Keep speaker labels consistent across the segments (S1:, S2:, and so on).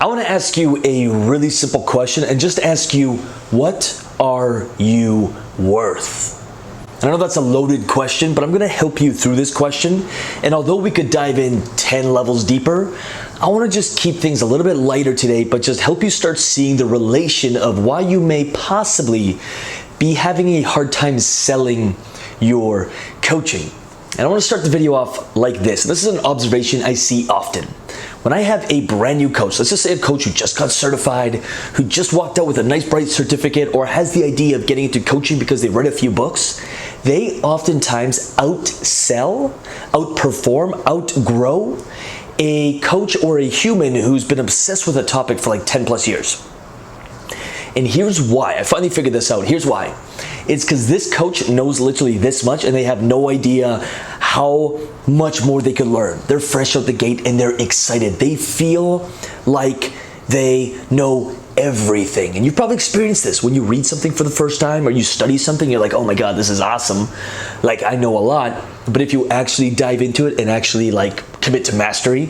S1: I want to ask you a really simple question and just ask you, what are you worth? And I know that's a loaded question, but I'm gonna help you through this question. And although we could dive in 10 levels deeper, I wanna just keep things a little bit lighter today, but just help you start seeing the relation of why you may possibly be having a hard time selling your coaching. And I wanna start the video off like this. And this is an observation I see often. When I have a brand new coach, let's just say a coach who just got certified, who just walked out with a nice bright certificate, or has the idea of getting into coaching because they read a few books, they oftentimes outsell, outperform, outgrow a coach or a human who's been obsessed with a topic for like 10 plus years. And here's why. I finally figured this out. Here's why. It's because this coach knows literally this much and they have no idea how much more they could learn. They're fresh out the gate and they're excited. They feel like they know everything. And you've probably experienced this when you read something for the first time or you study something, you're like, oh my God, this is awesome. Like, I know a lot. But if you actually dive into it and actually like commit to mastery,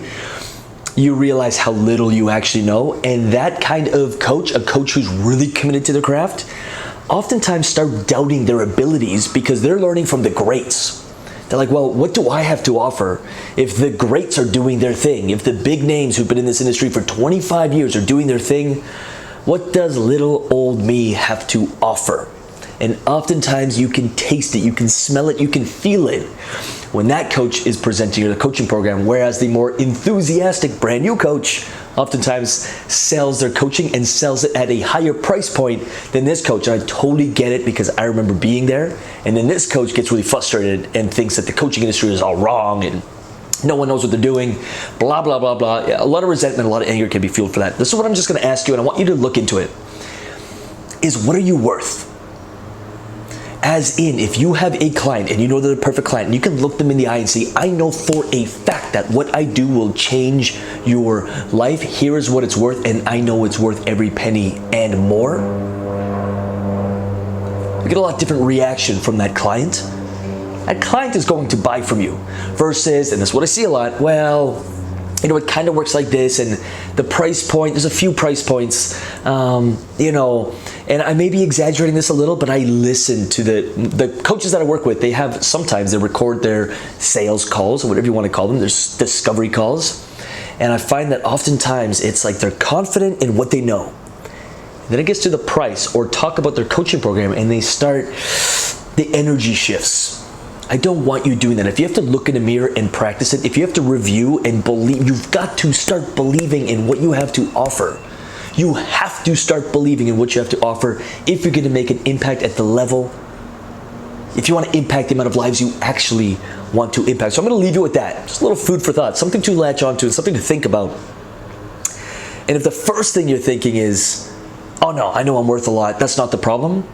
S1: you realize how little you actually know. And that kind of coach, a coach who's really committed to their craft, oftentimes start doubting their abilities because they're learning from the greats. They're like, well, what do I have to offer if the greats are doing their thing? If the big names who've been in this industry for 25 years are doing their thing, what does little old me have to offer? And oftentimes you can taste it, you can smell it, you can feel it when that coach is presenting you the coaching program, whereas the more enthusiastic brand new coach oftentimes sells their coaching and sells it at a higher price point than this coach. And I totally get it because I remember being there. And then this coach gets really frustrated and thinks that the coaching industry is all wrong and no one knows what they're doing, blah, blah, blah, blah. A lot of resentment, a lot of anger can be fueled for that. This is what I'm just gonna ask you, and I want you to look into it, is what are you worth? As in, if you have a client and you know they're the perfect client, and you can look them in the eye and say, I know for a fact that what I do will change your life. Here is what it's worth, and I know it's worth every penny and more. You get a lot different reaction from that client. That client is going to buy from you versus, and this is what I see a lot, well, you know, it kind of works like this, and the price point, there's a few price points, you know, and I may be exaggerating this a little, but I listen to the coaches that I work with. They have, sometimes they record their sales calls or whatever you want to call them. There's discovery calls. And I find that oftentimes it's like they're confident in what they know. Then it gets to the price or talk about their coaching program and they start, the energy shifts. I don't want you doing that. If you have to look in the mirror and practice it, if you have to review and believe, you've got to start believing in what you have to offer. You have to start believing in what you have to offer if you're going to make an impact at the level, if you want to impact the amount of lives you actually want to impact. So I'm going to leave you with that. Just a little food for thought, something to latch onto, something to think about. And if the first thing you're thinking is, oh no, I know I'm worth a lot, that's not the problem,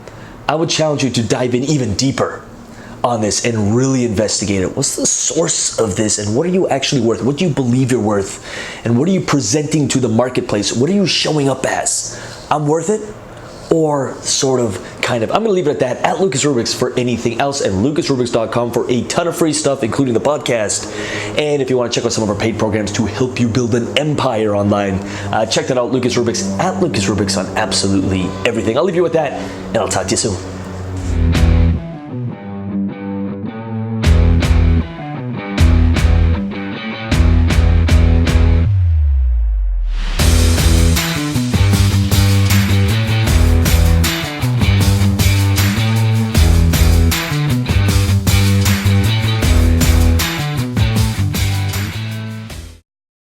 S1: I would challenge you to dive in even deeper on this and really investigate it. What's the source of this and what are you actually worth? What do you believe you're worth? And what are you presenting to the marketplace? What are you showing up as? I'm worth it? Or sort of, kind of. I'm gonna leave it at that, at lucasrubix for anything else, and lucasrubix.com for a ton of free stuff, including the podcast. And if you wanna check out some of our paid programs to help you build an empire online, check that out, Lucas Rubix, at Lucas Rubix on absolutely everything. I'll leave you with that, and I'll talk to you soon.